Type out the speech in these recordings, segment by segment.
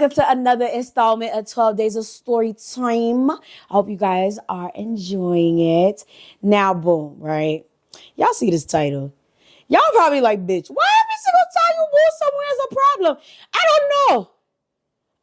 To another installment of 12 Days of Story Time. I hope you guys are enjoying it. Now, boom, right? Y'all see this title. Y'all probably like, bitch, why every single time you move somewhere is a problem? I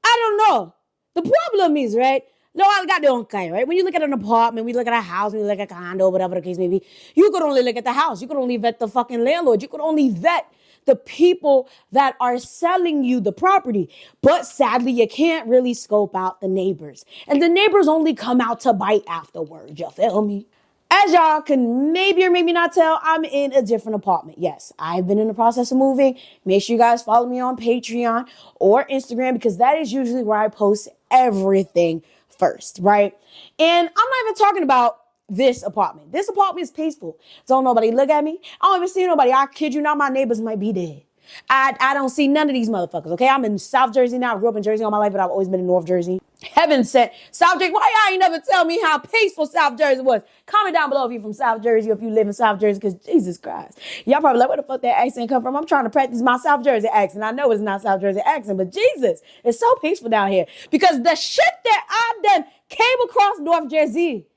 don't know. The problem is, right? No, I got the own kind, right? When you look at an apartment, we look at a house, we look at a condo, whatever the case may be, you could only look at the house. You could only vet the fucking landlord. You could only vet the people that are selling you the property. But sadly, you can't really scope out the neighbors. And the neighbors only come out to bite afterwards. You feel me? As y'all can maybe or maybe not tell, I'm in a different apartment. Yes, I've been in the process of moving. Make sure you guys follow me on Patreon or Instagram because that is usually where I post everything first, right? And I'm not even talking about this apartment. This apartment is peaceful. Don't nobody look at me. I don't even see nobody. I kid you not, my neighbors might be dead. I don't see none of these motherfuckers, okay? I'm in South Jersey now. I grew up in Jersey all my life, but I've always been in North Jersey. Heaven sent South Jersey. Why y'all ain't never tell me how peaceful South Jersey was? Comment down below if you're from South Jersey or if you live in South Jersey, because Jesus Christ. Y'all probably like, where the fuck that accent come from? I'm trying to practice my South Jersey accent. I know it's not South Jersey accent, but Jesus, it's so peaceful down here. Because the shit that I done came across North Jersey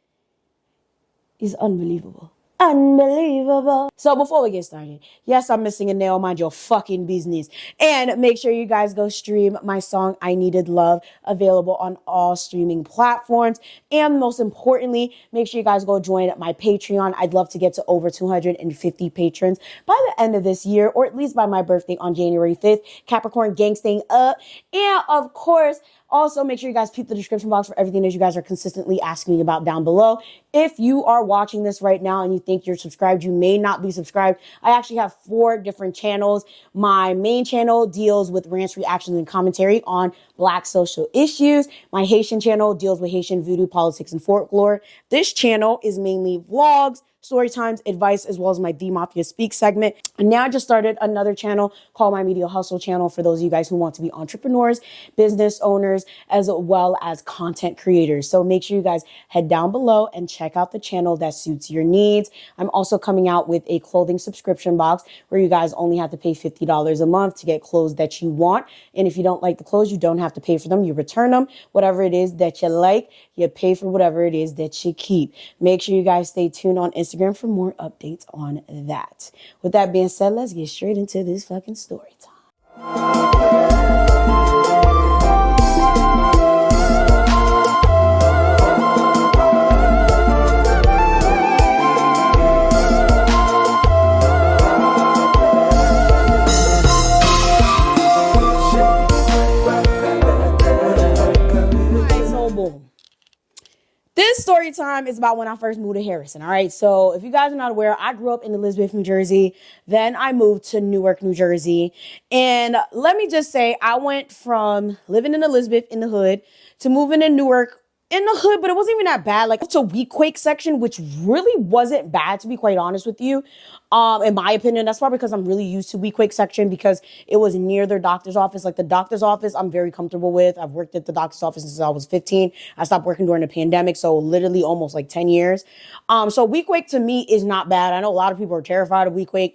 is unbelievable. Unbelievable. So before we get started, yes, I'm missing a nail. Mind your fucking business. And make sure you guys go stream my song, I Needed Love, available on all streaming platforms. And most importantly, make sure you guys go join my Patreon. I'd love to get to over 250 patrons by the end of this year, or at least by my birthday on January 5th. Capricorn gang staying up. And of course, also, make sure you guys peep the description box for everything that you guys are consistently asking me about down below. If you are watching this right now and you think you're subscribed, you may not be subscribed. I actually have 4 different channels. My main channel deals with rants, reactions, and commentary on Black social issues. My Haitian channel deals with Haitian voodoo, politics, and folklore. This channel is mainly vlogs, story times, advice, as well as my The Mafia Speak segment. And now I just started another channel called my Media Hustle channel for those of you guys who want to be entrepreneurs, business owners, as well as content creators. So make sure you guys head down below and check out the channel that suits your needs. I'm also coming out with a clothing subscription box where you guys only have to pay $50 a month to get clothes that you want. And if you don't like the clothes, you don't have to pay for them. You return them. Whatever it is that you like, you pay for whatever it is that you keep. Make sure you guys stay tuned on Instagram for more updates on that. With that being said, let's get straight into this fucking story time. This story time is about when I first moved to Harrison, all right? So if you guys are not aware, I grew up in Elizabeth, New Jersey. Then I moved to Newark, New Jersey. And let me just say, I went from living in Elizabeth in the hood to moving in Newark in the hood, but it wasn't even that bad. Like, it's a Weequake section, which really wasn't bad, to be quite honest with you. In my opinion, that's probably because I'm really used to Weequake section because it was near their doctor's office. Like, the doctor's office, I'm very comfortable with. I've worked at the doctor's office since I was 15. I stopped working during the pandemic, so literally almost like 10 years. So Weequake to me is not bad. I know a lot of people are terrified of Weequake.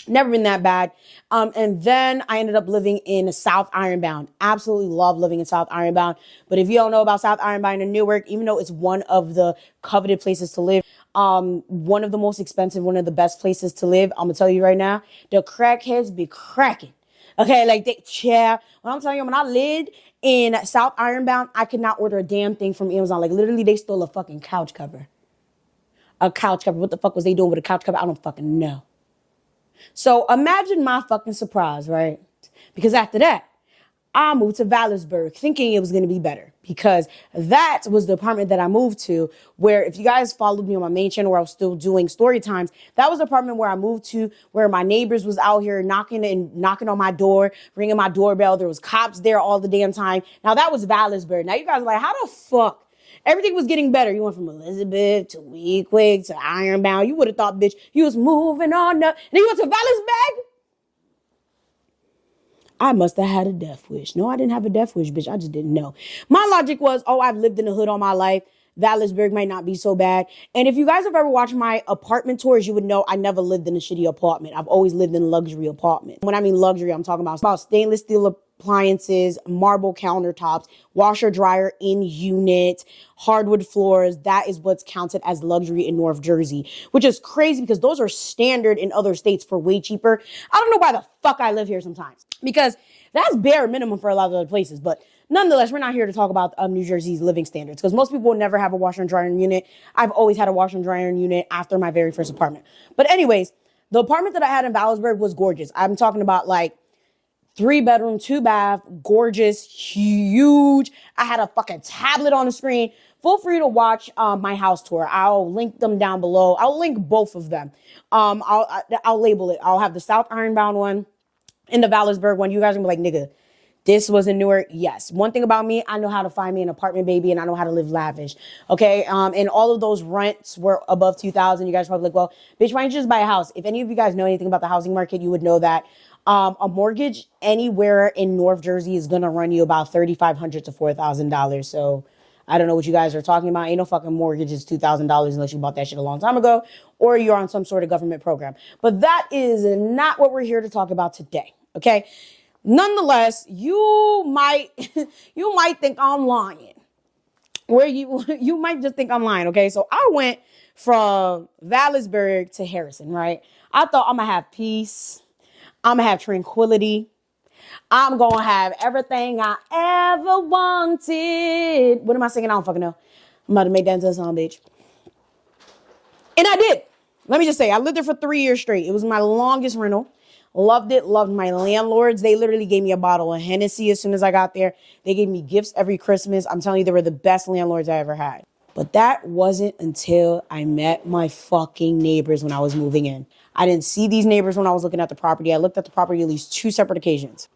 Never been that bad. And then I ended up living in South Ironbound. Absolutely love living in South Ironbound. But if you don't know about South Ironbound in Newark, even though it's one of the coveted places to live, one of the most expensive, one of the best places to live, I'm gonna tell you right now, the crackheads be cracking. Okay, like when I'm telling you, when I lived in South Ironbound, I could not order a damn thing from Amazon. Like, literally, they stole a fucking couch cover. A couch cover. What the fuck was they doing with a couch cover? I don't fucking know. So imagine my fucking surprise, right? Because after that, I moved to Vallisburg thinking it was going to be better because that was the apartment that I moved to where, if you guys followed me on my main channel where I was still doing story times, that was the apartment where I moved to, where my neighbors was out here knocking on my door, ringing my doorbell. There was cops there all the damn time. Now that was Vallisburg. Now you guys are like, how the fuck? Everything was getting better. You went from Elizabeth to Weequake to Ironbound. You would have thought, bitch, you was moving on up. And then you went to Vallisburg? I must have had a death wish. No, I didn't have a death wish, bitch. I just didn't know. My logic was, oh, I've lived in the hood all my life. Vallisburg might not be so bad. And if you guys have ever watched my apartment tours, you would know I never lived in a shitty apartment. I've always lived in a luxury apartment. When I mean luxury, I'm talking about stainless steel appliances, marble countertops, washer dryer in unit, hardwood floors. That is what's counted as luxury in North Jersey, which is crazy because those are standard in other states for way cheaper. I don't know why the fuck I live here sometimes, because that's bare minimum for a lot of other places. But nonetheless, we're not here to talk about New Jersey's living standards, because most people will never have a washer and dryer unit. I've always had a washer and dryer unit after my very first apartment. But anyways, the apartment that I had in Vallisburg was gorgeous. I'm talking about like 3-bedroom, 2-bath, gorgeous, huge. I had a fucking tablet on the screen. Feel free to watch my house tour. I'll link them down below. I'll link both of them. I'll label it. I'll have the South Ironbound one and the Vallisburg one. You guys are gonna be like, nigga, this was in Newark. Yes. One thing about me, I know how to find me an apartment, baby, and I know how to live lavish. Okay. And all of those rents were above 2,000. You guys are probably like, well, bitch, why don't you just buy a house? If any of you guys know anything about the housing market, you would know that a mortgage anywhere in North Jersey is gonna run you about $3,500 to $4,000. So I don't know what you guys are talking about. Ain't no fucking mortgage is $2,000 unless you bought that shit a long time ago or you're on some sort of government program. But that is not what we're here to talk about today. Okay. Nonetheless, you might think I'm lying. You might just think I'm lying, okay? So I went from Vallisburg to Harrison, right? I thought I'm gonna have peace. I'm gonna have tranquility. I'm gonna have everything I ever wanted. What am I singing? I don't fucking know. I'm about to make that into a song, bitch. And I did. Let me just say, I lived there for 3 years straight. It was my longest rental. Loved it. Loved my landlords. They literally gave me a bottle of Hennessy as soon as I got there. They gave me gifts every Christmas. I'm telling you, they were the best landlords I ever had. But that wasn't until I met my fucking neighbors when I was moving in. I didn't see these neighbors when I was looking at the property. I looked at the property at least 2 separate occasions.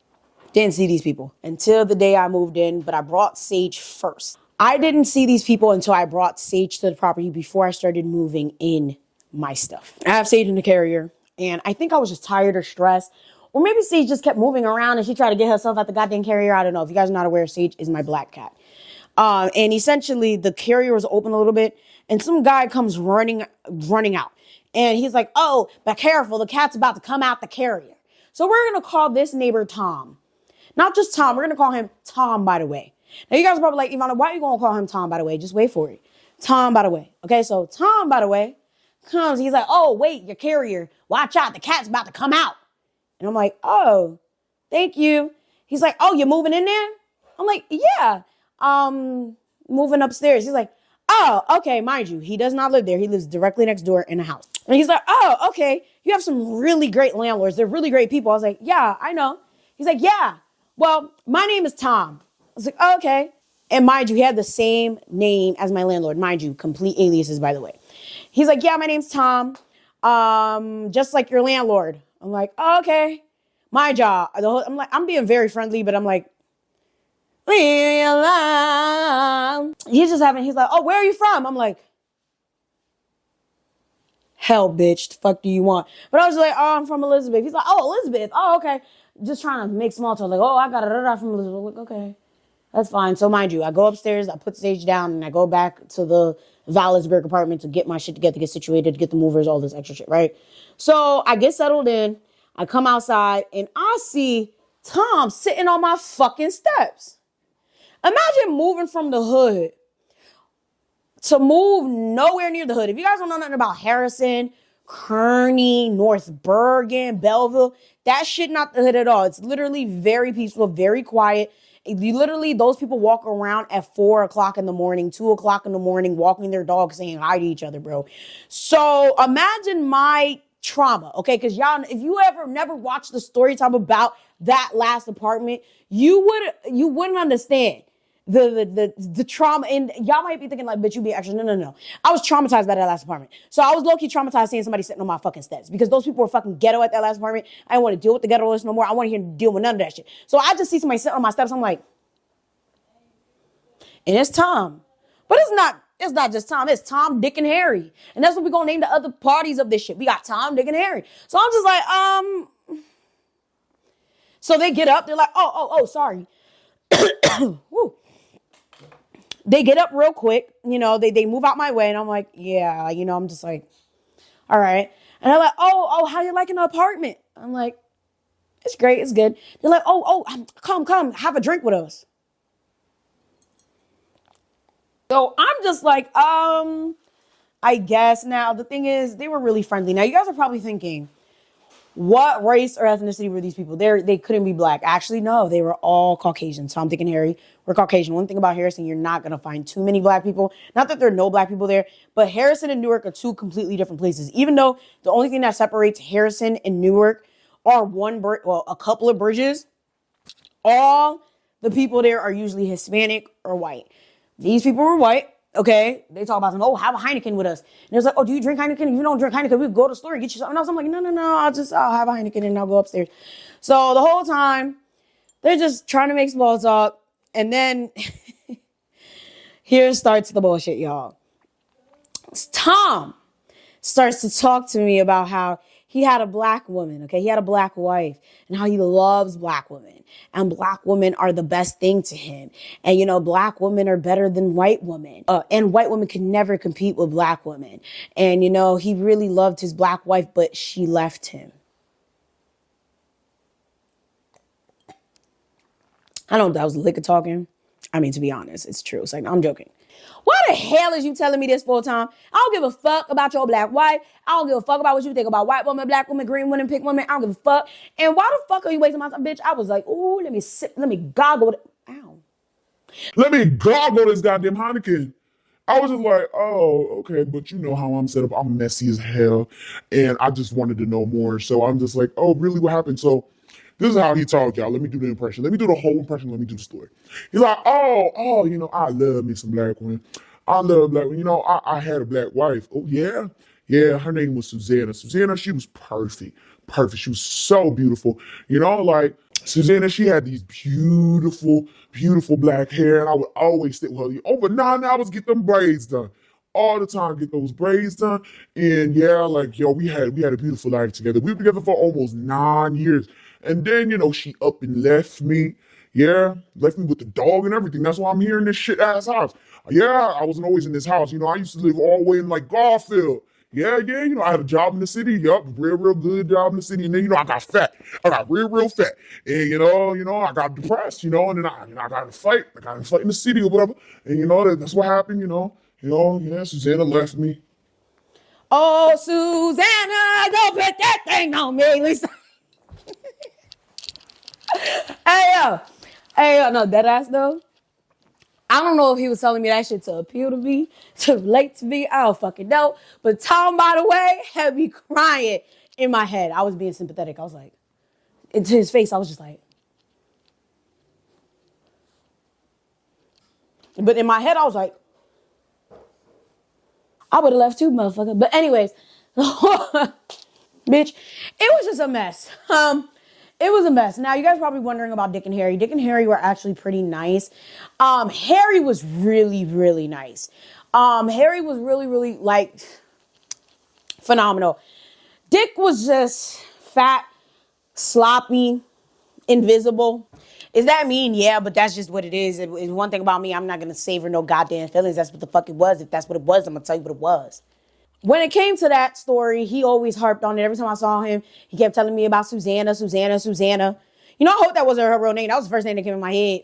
Didn't see these people until the day I moved in, but I brought Sage first. I didn't see these people until I brought Sage to the property before I started moving in my stuff. I have Sage in the carrier. And I think I was just tired or stressed. Or maybe Sage just kept moving around and she tried to get herself out the goddamn carrier. I don't know. If you guys are not aware, Sage is my black cat. And essentially the carrier was open a little bit and some guy comes running out. And he's like, oh, but careful, the cat's about to come out the carrier. So we're going to call this neighbor Tom. Not just Tom. We're going to call him Tom, by the way. Now you guys are probably like, Yvana, why are you going to call him Tom, by the way? Just wait for it. Tom, by the way. Okay, so Tom, by the way, comes. He's like, oh, wait, your carrier. Watch out. The cat's about to come out. And I'm like, oh, thank you. He's like, oh, you're moving in there? I'm like, yeah. Moving upstairs. He's like, oh, okay. Mind you, he does not live there. He lives directly next door in a house. And he's like, oh, okay. You have some really great landlords. They're really great people. I was like, yeah, I know. He's like, yeah. Well, my name is Tom. I was like, oh, okay. And mind you, he had the same name as my landlord. Mind you, complete aliases, by the way. He's like, yeah, my name's Tom. Just like your landlord. I'm like, oh, okay. My job. I'm like, I'm being very friendly, but I'm like, he's like, oh, where are you from? I'm like, hell, bitch, the fuck do you want? But I was like, oh, I'm from Elizabeth. He's like, oh, Elizabeth. Oh, okay. Just trying to make small talk. Like, oh, I got it from Elizabeth. I'm like, okay, that's fine. So mind you, I go upstairs, I put Sage down, and I go back to the Vallisburg apartment to get my shit together, get situated, to get the movers, all this extra shit, right? So I get settled in, I come outside, and I see Tom sitting on my fucking steps. Imagine moving from the hood to move nowhere near the hood. If you guys don't know nothing about Harrison, Kearny, North Bergen, Belleville, that shit not the hood at all. It's literally very peaceful, very quiet. Those people walk around at 4 o'clock in the morning, 2 o'clock in the morning, walking their dogs, saying hi to each other, bro. So imagine my trauma, okay? Because y'all, if you ever never watched the story time about that last apartment, you wouldn't understand the trauma. And y'all might be thinking like, bitch, you be extra. No. I was traumatized by that last apartment. So I was low-key traumatized seeing somebody sitting on my fucking steps because those people were fucking ghetto at that last apartment. I didn't want to deal with the ghetto list no more. I want to deal with none of that shit. So I just see somebody sitting on my steps. I'm like, and it's Tom. But it's not just Tom. It's Tom, Dick, and Harry. And that's what we're going to name the other parties of this shit. We got Tom, Dick, and Harry. So I'm just like, So they get up. They're like, oh, sorry. Woo. They get up real quick, they move out my way, and I'm like, yeah, I'm just like, all right. And they're like, oh, how you liking the apartment? I'm like, It's great. It's good. They're like, oh, come, have a drink with us. So I'm just like, I guess. Now, the thing is, they were really friendly. Now, you guys are probably thinking, what race or ethnicity were these people? They couldn't be black. Actually, no, they were all Caucasian. So I'm thinking, Harry, we're Caucasian. One thing about Harrison, you're not going to find too many black people. Not that there are no black people there, but Harrison and Newark are two completely different places. Even though the only thing that separates Harrison and Newark are a couple of bridges, all the people there are usually Hispanic or white. These people were white. Okay, they talk about some, have a Heineken with us. And it was like, do you drink Heineken? If you don't drink Heineken, we'll go to the store and get you something else. I'm like, no, I'll have a Heineken and I'll go upstairs. So the whole time, they're just trying to make small talk. And then here starts the bullshit, y'all. Tom starts to talk to me about how he had a black woman, okay? He had a black wife and how he loves black women. And black women are the best thing to him. And, black women are better than white women. And white women can never compete with black women. And, he really loved his black wife, but she left him. I don't know if that was liquor talking. I mean, to be honest, it's true. It's like, I'm joking. Why the hell is you telling me this full time? I don't give a fuck about your black wife. I don't give a fuck about what you think about white woman, black woman, green woman, pink woman. I don't give a fuck. And why the fuck are you wasting my time, bitch? I was like, ooh, let me goggle. Ow. Let me goggle this goddamn Heineken. I was just like, oh, okay, but you know how I'm set up. I'm messy as hell. And I just wanted to know more. So I'm just like, oh, really? What happened? So this is how he talked, y'all. Let me do the impression. Let me do the whole impression. Let me do the story. He's like, oh, I love me some black women. I love black women. I had a black wife. Oh, yeah? Yeah, her name was Susanna. Susanna, she was perfect. Perfect. She was so beautiful. Susanna, she had these beautiful, beautiful black hair, and I would always sit with her. Over 9 hours, get them braids done. All the time, get those braids done. And yeah, we had a beautiful life together. We were together for almost 9 years. And then, she up and left me. Yeah, left me with the dog and everything. That's why I'm here in this shit ass house. Yeah, I wasn't always in this house. I used to live all the way in Garfield. Yeah, I had a job in the city. Yup, real good job in the city. And then, I got fat. I got real fat. And, I got depressed, and then I got in a fight. I got in a fight in the city or whatever. And, that's what happened, Susanna left me. Oh, Susanna, don't put that thing on me, Lisa. Hey, yo, no, dead ass though. I don't know if he was telling me that shit to appeal to me, to relate to me. I don't fucking know. But Tom, by the way, had me crying in my head. I was being sympathetic. I was like, into his face, I was just like. But in my head, I was like, I would have left too, motherfucker. But anyways, bitch, it was just a mess. It was a mess. Now, you guys are probably wondering about Dick and Harry. Dick and Harry were actually pretty nice. Harry was really, really nice. Harry was really, really, phenomenal. Dick was just fat, sloppy, invisible. Is that mean? Yeah, but that's just what it is. It's one thing about me, I'm not going to savor no goddamn feelings. That's what the fuck it was. If that's what it was, I'm going to tell you what it was. When it came to that story, he always harped on it. Every time I saw him, he kept telling me about Susanna. I hope that wasn't her real name. That was the first name that came in my head.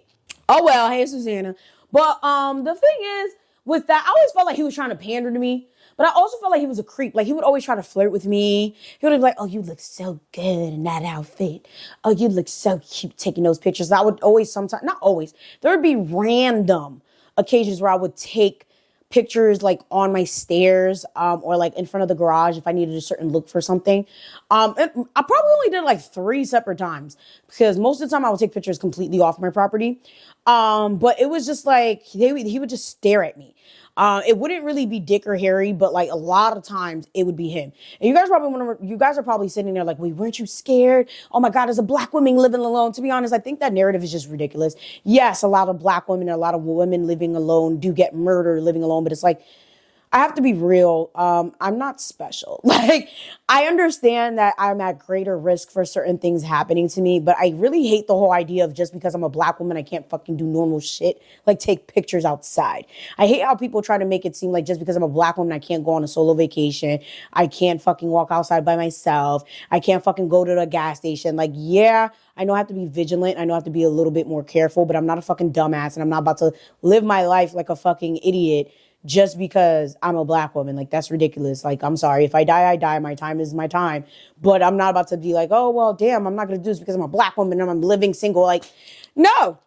Oh, well, hey, Susanna. But the thing is, with that, I always felt like he was trying to pander to me. But I also felt like he was a creep. Like, he would always try to flirt with me. He would be like, oh, you look so good in that outfit. Oh, you look so cute taking those pictures. I would always sometimes, not always, there would be random occasions where I would take pictures on my stairs or in front of the garage if I needed a certain look for something. And I probably only did 3 separate times because most of the time I would take pictures completely off my property. But it was just he would just stare at me. It wouldn't really be Dick or Harry, but a lot of times it would be him. And you guys are probably sitting there wait, weren't you scared? Oh my God, there's a black woman living alone. To be honest, I think that narrative is just ridiculous. Yes, a lot of black women and a lot of women living alone do get murdered living alone, but it's I have to be real. I'm not special. Like, I understand that I'm at greater risk for certain things happening to me, but I really hate the whole idea of just because I'm a black woman, I can't fucking do normal shit, like take pictures outside. I hate how people try to make it seem like just because I'm a black woman, I can't go on a solo vacation. I can't fucking walk outside by myself. I can't fucking go to the gas station. Like, yeah, I know I have to be vigilant. I know I have to be a little bit more careful, but I'm not a fucking dumbass and I'm not about to live my life like a fucking idiot just because I'm a black woman. Like, that's ridiculous. Like, I'm sorry. If I die, I die. My time is my time. But I'm not about to be like, oh, well, damn, I'm not going to do this because I'm a black woman and I'm living single. Like, no.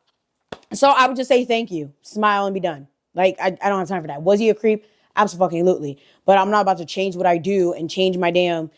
So I would just say thank you, smile and be done. Like, I don't have time for that. Was he a creep? Absolutely. But I'm not about to change what I do and change my damn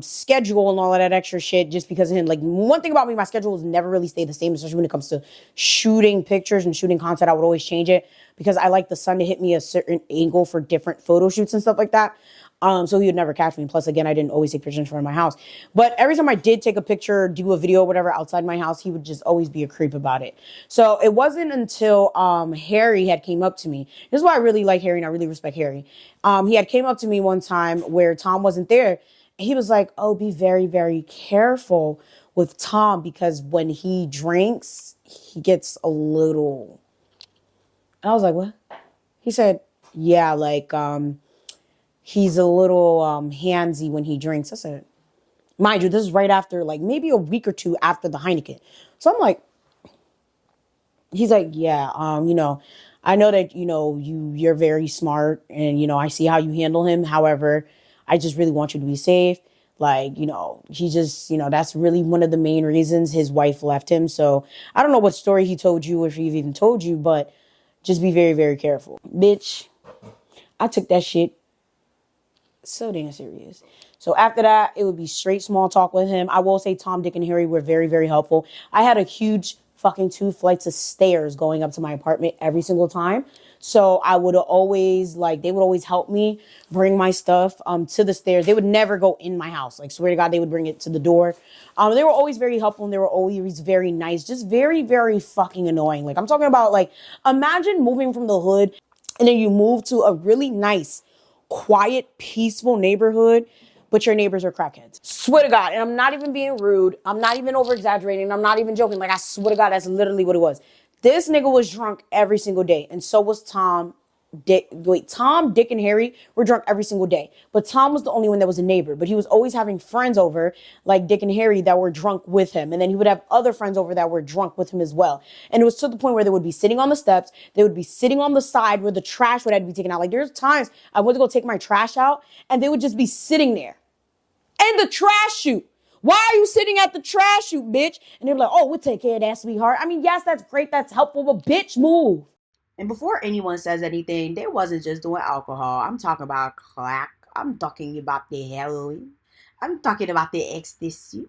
schedule and all of that extra shit just because of him. Like, one thing about me, my schedule has never really stayed the same, especially when it comes to shooting pictures and shooting content. I would always change it because I like the sun to hit me a certain angle for different photo shoots and stuff like that. So he would never catch me. Plus, again, I didn't always take pictures in front of my house. But every time I did take a picture, do a video, whatever, outside my house, he would just always be a creep about it. So it wasn't until Harry had came up to me. This is why I really like Harry and I really respect Harry. He had came up to me one time where Tom wasn't there. He was like, oh, be very, very careful with Tom because when he drinks, he gets a little... And I was like, what? He said, yeah, like, he's a little handsy when he drinks. I said, mind you, this is right after, like, maybe a week or two after the Heineken. So I'm like, he's like, yeah, I know that, you're very smart and, I see how you handle him. However, I just really want you to be safe. Like, he just, that's really one of the main reasons his wife left him. So I don't know what story he told you, if he even told you, but just be very, very careful. Bitch, I took that shit so damn serious. So after that, it would be straight small talk with him. I will say Tom, Dick, and Harry were very, very helpful. I had a huge fucking 2 flights of stairs going up to my apartment every single time. So I would always, they would always help me bring my stuff to the stairs. They would never go in my house. Like, swear to God, they would bring it to the door. They were always very helpful and they were always very nice. Just very, very fucking annoying. Like, I'm talking about, imagine moving from the hood and then you move to a really nice, quiet, peaceful neighborhood, but your neighbors are crackheads. Swear to God. And I'm not even being rude. I'm not even over exaggerating. I'm not even joking. Like, I swear to God, that's literally what it was. This nigga was drunk every single day. And so was Tom. Tom, Dick, and Harry were drunk every single day. But Tom was the only one that was a neighbor. But he was always having friends over, like Dick and Harry, that were drunk with him. And then he would have other friends over that were drunk with him as well. And it was to the point where they would be sitting on the steps. They would be sitting on the side where the trash would have to be taken out. Like, there's times I went to go take my trash out, and they would just be sitting there. And the trash chute. Why are you sitting at the trash chute, bitch? And they're like, oh, we'll take care of that, sweetheart. I mean, yes, that's great. That's helpful, but bitch, move. And before anyone says anything, they wasn't just doing alcohol. I'm talking about crack. I'm talking about the heroin. I'm talking about the ecstasy.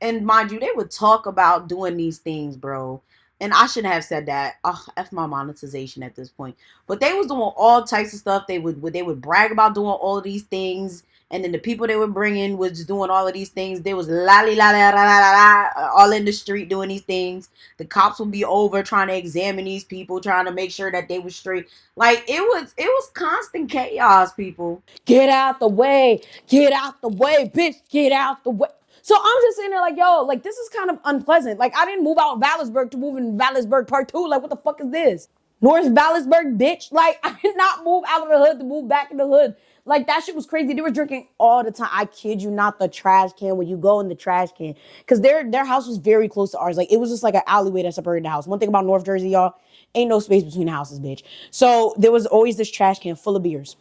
And mind you, they would talk about doing these things, bro. And I shouldn't have said that. F my monetization at this point. But they was doing all types of stuff. They would brag about doing all of these things. And then the people they were bringing was doing all of these things. They was all in the street doing these things. The cops would be over trying to examine these people, trying to make sure that they were straight. Like, it was constant chaos, people. Get out the way. Get out the way, bitch. Get out the way. So I'm just sitting there like, yo, like, this is kind of unpleasant. Like, I didn't move out of Vallisburg to move in Vallisburg Part 2. Like, what the fuck is this? North Vallisburg, bitch. Like, I did not move out of the hood to move back in the hood. Like, that shit was crazy. They were drinking all the time. I kid you not, the trash can, when you go in the trash can. Because their house was very close to ours. Like, it was just like an alleyway that separated the house. One thing about North Jersey, y'all, ain't no space between the houses, bitch. So there was always this trash can full of beers.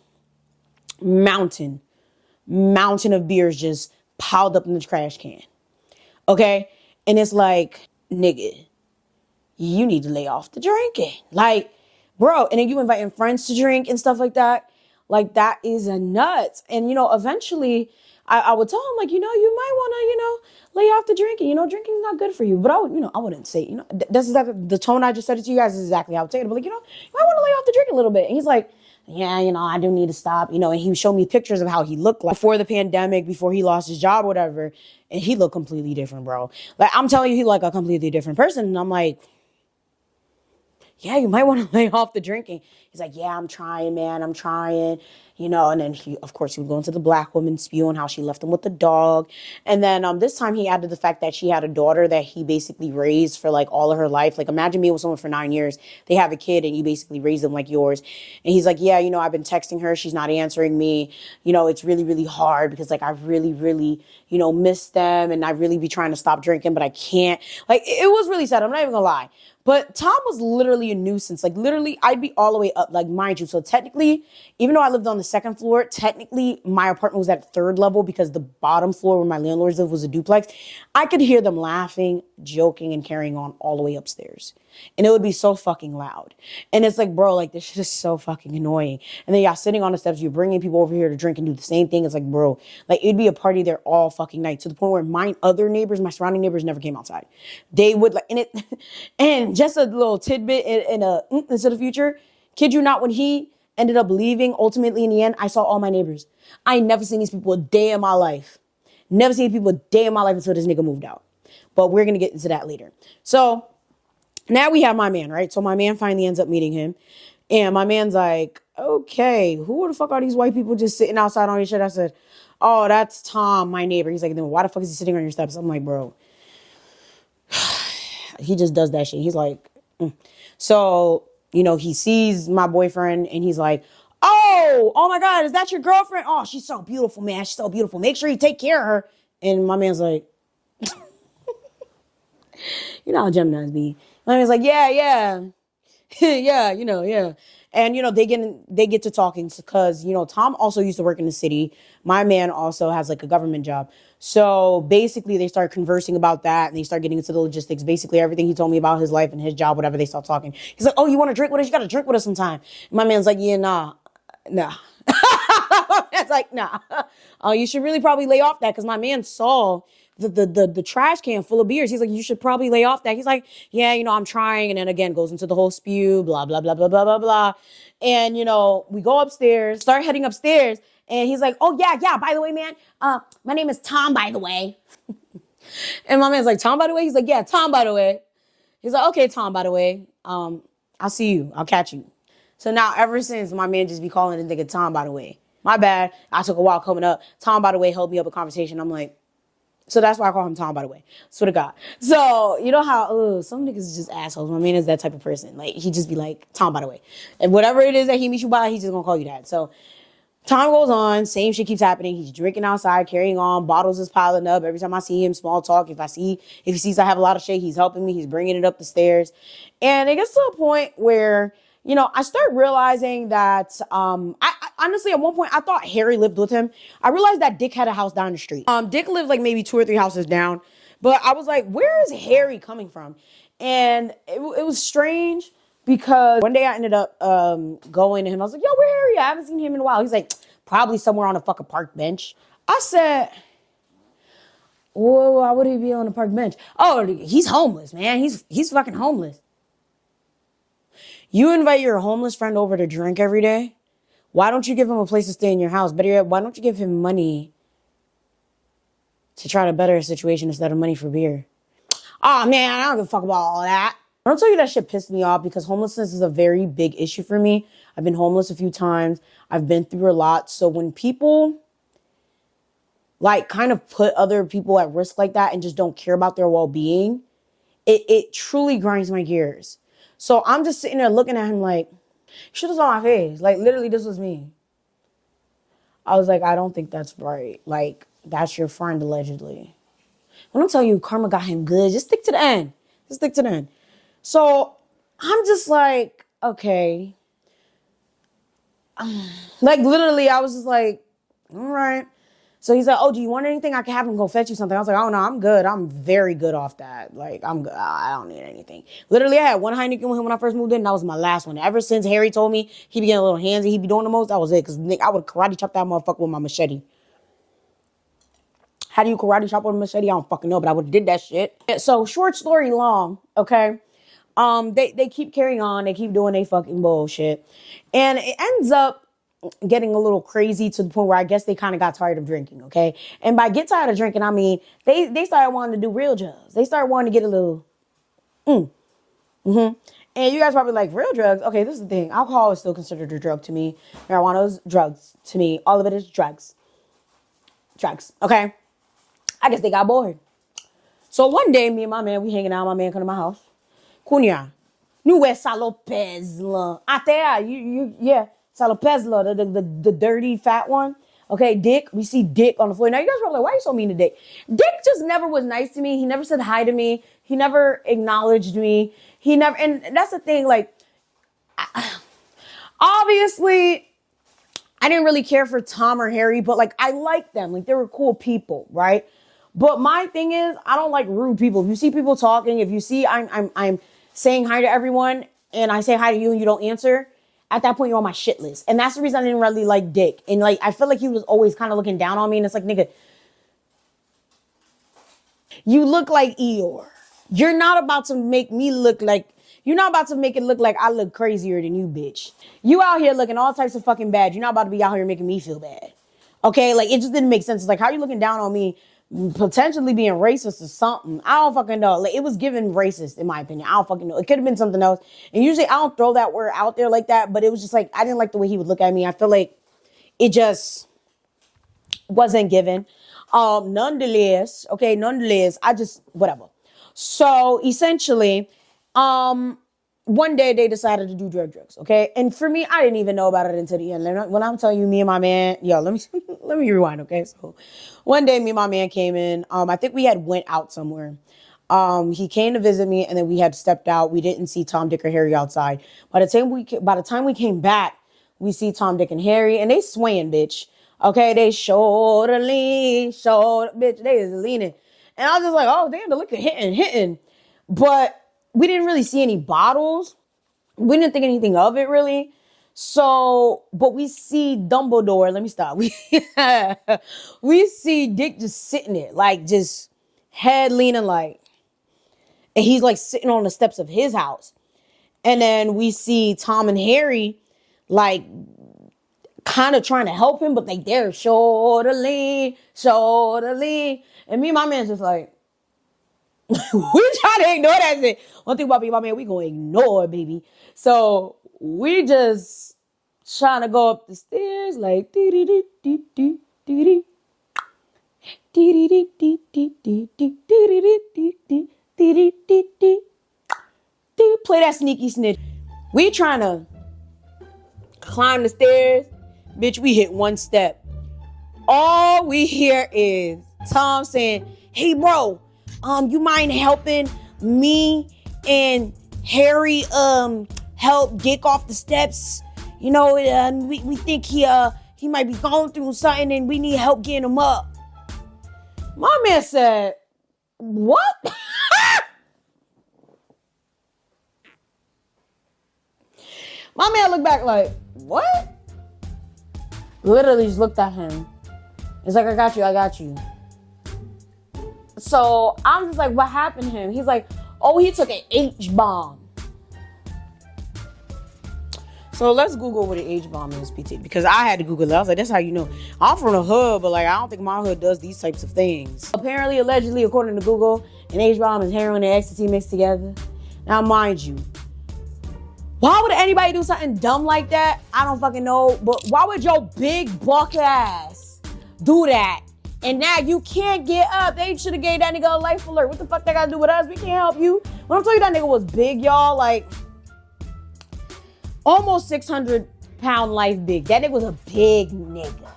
Mountain of beers just piled up in the trash can. Okay? And it's like, nigga, you need to lay off the drinking. Like, bro, and then you inviting friends to drink and stuff like that. Like, that is a nuts. And, eventually I would tell him, like, you might want to, lay off the drinking. Drinking's not good for you. But I wouldn't say, that's exactly the tone I just said it to you guys is exactly how I would say it. But, like, you might want to lay off the drink a little bit. And he's like, yeah, I do need to stop, and he showed me pictures of how he looked like before the pandemic, before he lost his job or whatever. And he looked completely different, bro. Like, I'm telling you, he like a completely different person. And I'm like, yeah, you might want to lay off the drinking. He's like, yeah, I'm trying, man. I'm trying, and then he would go into the black woman spew on how she left him with the dog. And then this time he added the fact that she had a daughter that he basically raised for like all of her life. Like imagine being with someone for 9 years. They have a kid and you basically raise them like yours. And he's like, yeah, I've been texting her. She's not answering me. It's really, really hard because like I really, really, miss them. And I really be trying to stop drinking, but I can't. Like it was really sad. I'm not even gonna lie. But Tom was literally a nuisance. Like literally, I'd be all the way up, like mind you. So technically, even though I lived on the second floor, technically my apartment was at third level because the bottom floor where my landlords lived was a duplex. I could hear them laughing, joking, and carrying on all the way upstairs. And it would be so fucking loud. And it's like, bro, like this shit is so fucking annoying. And then y'all sitting on the steps, you're bringing people over here to drink and do the same thing. It's like, bro, like it'd be a party there all fucking night to the point where my surrounding neighbors never came outside. They would like, and just a little tidbit into the future, kid you not, when he ended up leaving, ultimately in the end, I saw all my neighbors. I ain't never seen these people a day in my life. Never seen people a day in my life until this nigga moved out. But we're going to get into that later. So now we have my man, right? So my man finally ends up meeting him. And my man's like, okay, who the fuck are these white people just sitting outside on your shit? I said, oh, that's Tom, my neighbor. He's like, then why the fuck is he sitting on your steps? I'm like, bro, he just does that shit. He's like, So, he sees my boyfriend and he's like, oh my God, is that your girlfriend? Oh, she's so beautiful, man. She's so beautiful. Make sure you take care of her. And my man's like, how Gemini's be. My man's like, yeah. yeah. And, they get to talking because, Tom also used to work in the city. My man also has like a government job. So basically they start conversing about that and they start getting into the logistics. Basically everything he told me about his life and his job, whatever, they start talking. He's like, oh, you want to drink with us? You got to drink with us sometime. And my man's like, yeah, nah. It's like, nah. You should really probably lay off that because my man saw the trash can full of beers. He's like, you should probably lay off that. He's like, yeah, I'm trying. And then again, goes into the whole spew, blah, blah, blah, blah, blah, blah, blah. And, we go upstairs, start heading upstairs. And he's like, oh, yeah, by the way, man, my name is Tom, by the way. And my man's like, Tom, by the way? He's like, yeah, Tom, by the way. He's like, okay, Tom, by the way. I'll see you. I'll catch you. So now ever since, my man just be calling and thinking, Tom, by the way. My bad. I took a while coming up. Tom, by the way, held me up a conversation. I'm like, so that's why I call him Tom, by the way. Swear to God. So, you know how, some niggas is just assholes. My man is that type of person. Like, he just be like, Tom, by the way. And whatever it is that he meets you by, he's just gonna call you that. So, time goes on. Same shit keeps happening. He's drinking outside, carrying on. Bottles is piling up. Every time I see him, small talk. If he sees I have a lot of shit, he's helping me. He's bringing it up the stairs. And it gets to a point where, I start realizing that, I honestly, at one point, I thought Harry lived with him. I realized that Dick had a house down the street. Dick lived like maybe 2 or 3 houses down. But I was like, where is Harry coming from? And it was strange because one day I ended up going to him. I was like, yo, where Harry? I haven't seen him in a while. He's like, probably somewhere on a fucking park bench. I said, whoa, why would he be on a park bench? Oh, he's homeless, man. He's fucking homeless. You invite your homeless friend over to drink every day. Why don't you give him a place to stay in your house? Better yet, why don't you give him money to try to better his situation instead of money for beer? Oh, man, I don't give a fuck about all that. I don't tell you that shit pissed me off because homelessness is a very big issue for me. I've been homeless a few times. I've been through a lot. So when people like kind of put other people at risk like that and just don't care about their well-being, it truly grinds my gears. So I'm just sitting there looking at him like, shit is on my face. Like, literally, this was me. I was like, I don't think that's right. Like, that's your friend, allegedly. When I'm telling you, karma got him good, just stick to the end. Just stick to the end. So I'm just like, okay. Like, literally, I was just like, all right. So he's like, oh, do you want anything? I can have him go fetch you something. I was like, oh, no, I'm good. I'm very good off that. Like, I'm good. I don't need anything. Literally, I had one Heineken with him when I first moved in. And that was my last one. Ever since Harry told me he be getting a little handsy, he be doing the most, that was it. Because I would karate chop that motherfucker with my machete. How do you karate chop with a machete? I don't fucking know, but I would have did that shit. So, short story long, okay? They keep carrying on. They keep doing their fucking bullshit. And it ends up getting a little crazy to the point where I guess they kind of got tired of drinking, okay? And by get tired of drinking, I mean, they started wanting to do real drugs. They started wanting to get a little, And you guys probably like, real drugs? Okay, this is the thing. Alcohol is still considered a drug to me. Marijuana is drugs to me. All of it is drugs. Drugs, okay? I guess they got bored. So one day, me and my man, we hanging out. My man come to my house. Cunha. Nous ouais salopez là. Atea, yeah. Salopez là, the dirty fat one. Okay, Dick. We see Dick on the floor. Now you guys are like, why are you so mean to Dick? Dick just never was nice to me. He never said hi to me. He never acknowledged me. He never, and that's the thing, like, obviously, I didn't really care for Tom or Harry, but like, I liked them. Like, they were cool people, right? But my thing is, I don't like rude people. If you see people talking, if you see I'm saying hi to everyone and I say hi to you and you don't answer, at that point you're on my shit list. And that's the reason I didn't really like Dick. And like, I feel like he was always kind of looking down on me. And it's like, nigga, you look like Eeyore. You're not about to make me look like, you're not about to make it look like I look crazier than you, bitch. You out here looking all types of fucking bad. You're not about to be out here making me feel bad. Okay? Like, it just didn't make sense. It's like, how are you looking down on me, potentially being racist or something? I don't fucking know. Like, it was given racist, in my opinion. I don't fucking know. It could have been something else. And usually I don't throw that word out there like that, but it was just like, I didn't like the way he would look at me. I feel like it just wasn't given. Nonetheless, I just, whatever. So essentially, one day they decided to do drugs, okay? And for me, I didn't even know about it until the end. When I'm telling you, me and my man, let me rewind, okay? So one day me and my man came in. I think we had went out somewhere. He came to visit me, and then we had stepped out. We didn't see Tom, Dick, or Harry outside. By the time we came back, we see Tom, Dick, and Harry, and they swaying, bitch. Okay, they bitch, they is leaning. And I was just like, oh, damn, the liquor hitting. But we didn't really see any bottles. We didn't think anything of it, really. So, but we see Dumbledore. Let me stop. We see Dick just sitting there, like, just head leaning, like, and he's, like, sitting on the steps of his house. And then we see Tom and Harry, like, kind of trying to help him, but like, they're shoulder lean. And me and my man's just like, we trying to ignore that shit. One thing about me and my man, we gonna ignore it, baby. So we just trying to go up the stairs like, play that sneaky snitch. We trying to climb the stairs. Bitch, we hit one step. All we hear is Tom saying, hey, bro, you mind helping me and Harry help Dick off the steps? You know, we think he might be going through something and we need help getting him up. My man said, what? My man looked back like, what? Literally just looked at him. It's like, I got you. So I'm just like, what happened to him? He's like, oh, he took an H-bomb. So let's Google what an H-bomb is, PT. Because I had to Google it. I was like, that's how you know. I'm from the hood, but like, I don't think my hood does these types of things. Apparently, allegedly, according to Google, an H-bomb is heroin and ecstasy mixed together. Now, mind you, why would anybody do something dumb like that? I don't fucking know. But why would your big buck ass do that? And now you can't get up. They should have gave that nigga a life alert. What the fuck that got to do with us? We can't help you. When I'm telling you that nigga was big, y'all, like almost 600-pound life big. That nigga was a big nigga.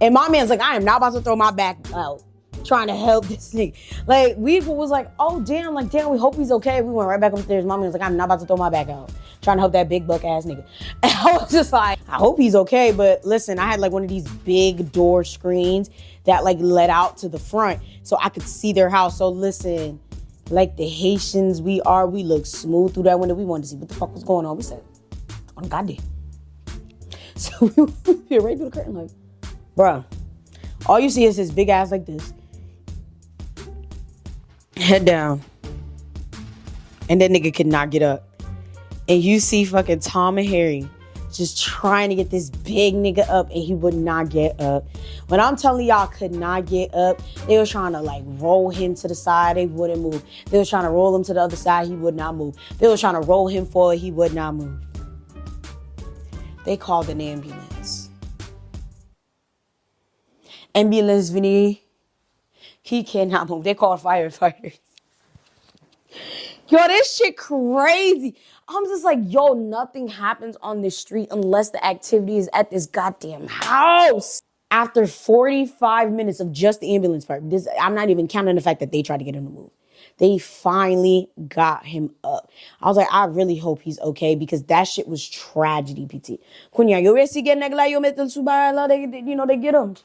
And my man's like, I am not about to throw my back out trying to help this nigga. Like, we was like, oh, damn, we hope he's okay. We went right back upstairs. My man was like, I'm not about to throw my back out trying to help that big buck ass nigga. And I was just like, I hope he's okay. But listen, I had like one of these big door screens that like led out to the front so I could see their house. So listen, like the Haitians we look smooth through that window. We wanted to see what the fuck was going on. We said, oh, goddamn. So we hit right through the curtain like, bruh, all you see is his big ass like this. Head down. And that nigga could not get up. And you see fucking Tom and Harry just trying to get this big nigga up, and he would not get up. When I'm telling y'all could not get up, they was trying to like roll him to the side, they wouldn't move. They was trying to roll him to the other side, he would not move. They was trying to roll him forward, he would not move. They called an ambulance. Ambulance Vinny, he cannot move. They called firefighters. Yo, this shit crazy. I'm just like, yo, nothing happens on this street unless the activity is at this goddamn house. After 45 minutes of just the ambulance part, I'm not even counting the fact that they tried to get him to move. They finally got him up. I was like, I really hope he's okay, because that shit was tragedy, PT. Kunya, yo, si get negla, yo, metal subara, they get him.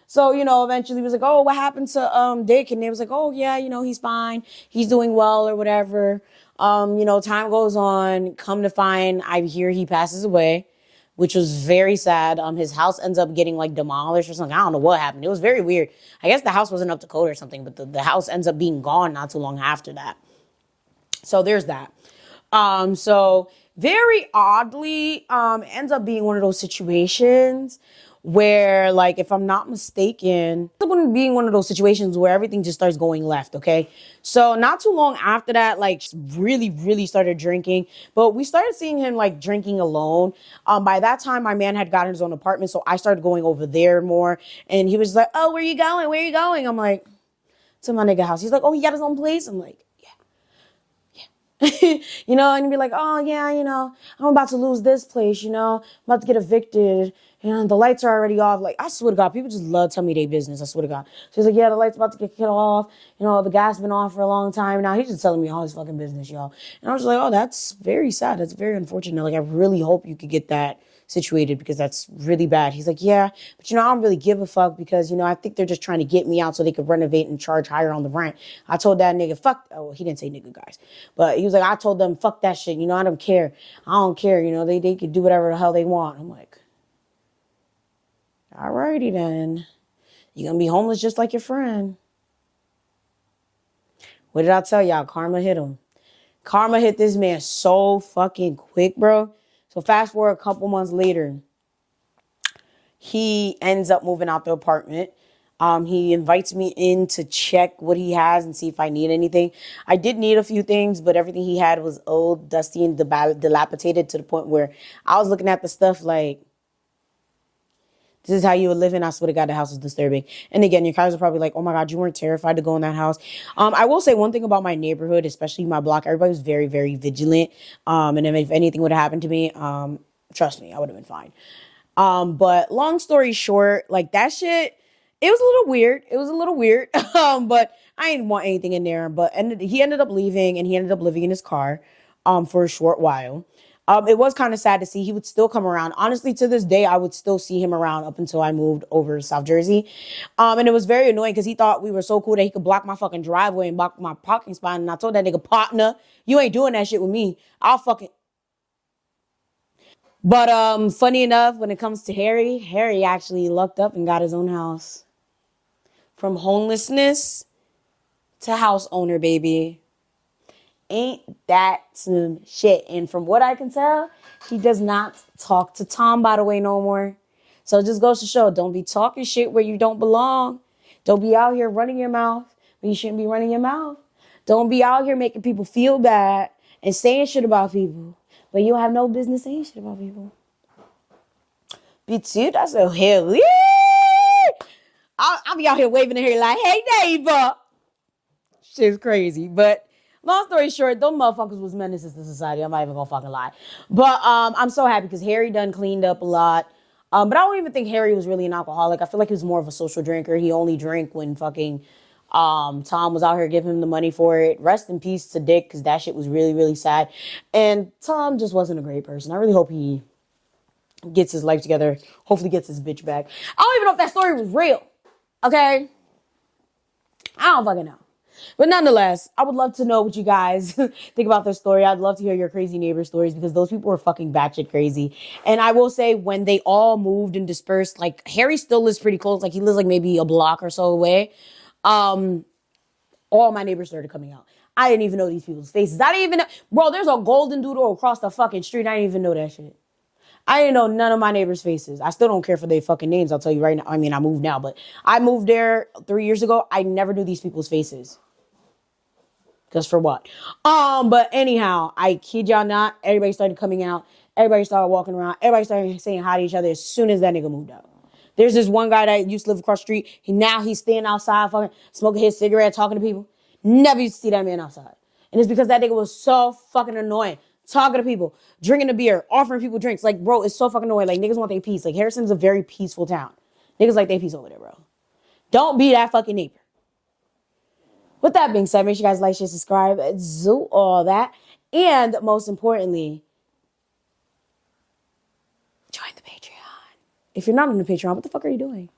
So, eventually he was like, oh, what happened to Dick? And they was like, oh, yeah, he's fine. He's doing well or whatever. Time goes on. Come to find, I hear he passes away, which was very sad. His house ends up getting like demolished or something. I don't know what happened. It was very weird. I guess the house wasn't up to code or something, but the house ends up being gone not too long after that. So there's that. So very oddly, ends up being one of those situations where, like, if I'm not mistaken, being one of those situations where everything just starts going left, okay? So not too long after that, like, really, really started drinking. But we started seeing him, like, drinking alone. By that time, my man had gotten his own apartment, so I started going over there more. And he was like, oh, where you going? Where you going? I'm like, to my nigga house. He's like, oh, he got his own place? I'm like, and you'd be like, oh, yeah, I'm about to lose this place, I'm about to get evicted. And the lights are already off. Like, I swear to God, people just love telling me their business. I swear to God. She's like, yeah, the light's about to get cut off. The gas been off for a long time now. He's just telling me all his fucking business, y'all. And I was like, oh, that's very sad. That's very unfortunate. Like, I really hope you could get that situated, because that's really bad. He's like, yeah, but I don't really give a fuck, because, I think they're just trying to get me out so they could renovate and charge higher on the rent. I told that nigga, fuck, oh, he didn't say nigga, guys, but he was like, I told them, fuck that shit. I don't care. I don't care. They could do whatever the hell they want. I'm like, alrighty then. You're gonna be homeless just like your friend. What did I tell y'all? Karma hit him. Karma hit this man so fucking quick, bro. So fast forward a couple months later, he ends up moving out the apartment. He invites me in to check what he has and see if I need anything. I did need a few things, but everything he had was old, dusty, and dilapidated, to the point where I was looking at the stuff like, this is how you were living. I swear to God, the house is disturbing. And again, your guys are probably like, oh my God, you weren't terrified to go in that house. I will say one thing about my neighborhood, especially my block. Everybody was very, very vigilant. And if anything would have happened to me, trust me, I would have been fine. But long story short, like, that shit, it was a little weird. It was a little weird. But I didn't want anything in there. But he ended up leaving, and he ended up living in his car for a short while. It was kind of sad to see. He would still come around. Honestly, to this day, I would still see him around up until I moved over to South Jersey. And it was very annoying, because he thought we were so cool that he could block my fucking driveway and block my parking spot. And I told that nigga, partner, you ain't doing that shit with me. I'll fucking... But funny enough, when it comes to Harry actually lucked up and got his own house. From homelessness to house owner, baby. Ain't that some shit? And from what I can tell, he does not talk to Tom, by the way, no more. So it just goes to show, don't be talking shit where you don't belong. Don't be out here running your mouth when you shouldn't be running your mouth. Don't be out here making people feel bad and saying shit about people, but you have no business saying shit about people. B2, that's a hell yeah. I'll be out here waving in here like, hey, neighbor. Shit's crazy, but... long story short, those motherfuckers was menaces to society. I'm not even gonna fucking lie. But I'm so happy, because Harry done cleaned up a lot. But I don't even think Harry was really an alcoholic. I feel like he was more of a social drinker. He only drank when fucking Tom was out here giving him the money for it. Rest in peace to Dick, because that shit was really, really sad. And Tom just wasn't a great person. I really hope he gets his life together. Hopefully gets his bitch back. I don't even know if that story was real. Okay? I don't fucking know. But nonetheless, I would love to know what you guys think about this story. I'd love to hear your crazy neighbor stories, because those people were fucking batshit crazy. And I will say, when they all moved and dispersed, like, Harry still lives pretty close. Like, he lives like maybe a block or so away. All my neighbors started coming out. I didn't even know these people's faces. I didn't even know. Bro, there's a golden doodle across the fucking street. I didn't even know that shit. I didn't know none of my neighbors' faces. I still don't care for their fucking names. I'll tell you right now. I mean, I moved now, but I moved there 3 years ago. I never knew these people's faces. Because for what? But anyhow, I kid y'all not. Everybody started coming out. Everybody started walking around. Everybody started saying hi to each other as soon as that nigga moved out. There's this one guy that used to live across the street. Now he's staying outside, fucking smoking his cigarette, talking to people. Never used to see that man outside. And it's because that nigga was so fucking annoying. Talking to people, drinking a beer, offering people drinks. Like, bro, it's so fucking annoying. Like, niggas want their peace. Like, Harrison's a very peaceful town. Niggas like their peace over there, bro. Don't be that fucking neighbor. With that being said, make sure you guys like, share, subscribe, do all that. And most importantly, join the Patreon. If you're not on the Patreon, what the fuck are you doing?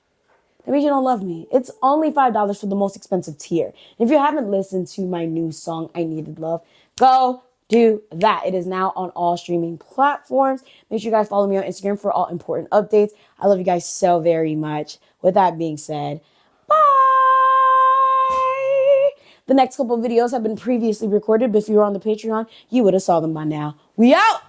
That means you don't love me. It's only $5 for the most expensive tier. If you haven't listened to my new song, I Needed Love, go do that. It is now on all streaming platforms. Make sure you guys follow me on Instagram for all important updates. I love you guys so very much. With that being said, bye. The next couple of videos have been previously recorded, but if you were on the Patreon, you would have saw them by now. We out.